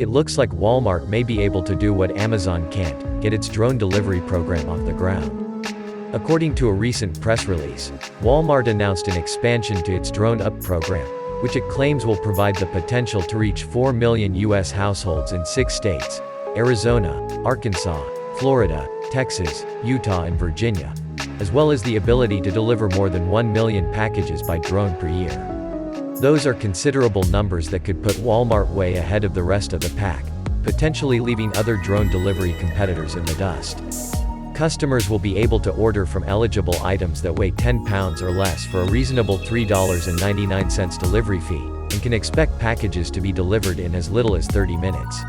It looks like Walmart may be able to do what Amazon can't, get its drone delivery program off the ground. According to a recent press release, Walmart announced an expansion to its Drone Up program, which it claims will provide the potential to reach 4 million U.S. households in 6 states: Arizona, Arkansas, Florida, Texas, Utah and Virginia, as well as the ability to deliver more than 1 million packages by drone per year. Those are considerable numbers that could put Walmart way ahead of the rest of the pack, potentially leaving other drone delivery competitors in the dust. Customers will be able to order from eligible items that weigh 10 pounds or less for a reasonable $3.99 delivery fee, and can expect packages to be delivered in as little as 30 minutes.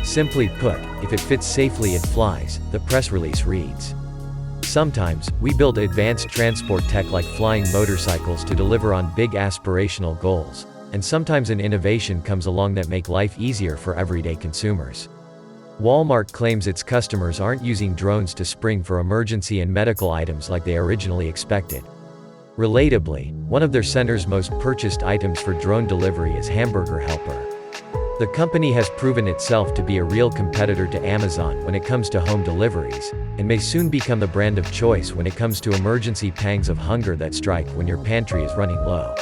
Simply put, if it fits safely it flies, the press release reads. Sometimes, we build advanced transport tech like flying motorcycles to deliver on big aspirational goals, and sometimes an innovation comes along that make life easier for everyday consumers. Walmart claims its customers aren't using drones to spring for emergency and medical items like they originally expected. Relatably, one of their center's most purchased items for drone delivery is Hamburger Helper. The company has proven itself to be a real competitor to Amazon when it comes to home deliveries, and may soon become the brand of choice when it comes to emergency pangs of hunger that strike when your pantry is running low.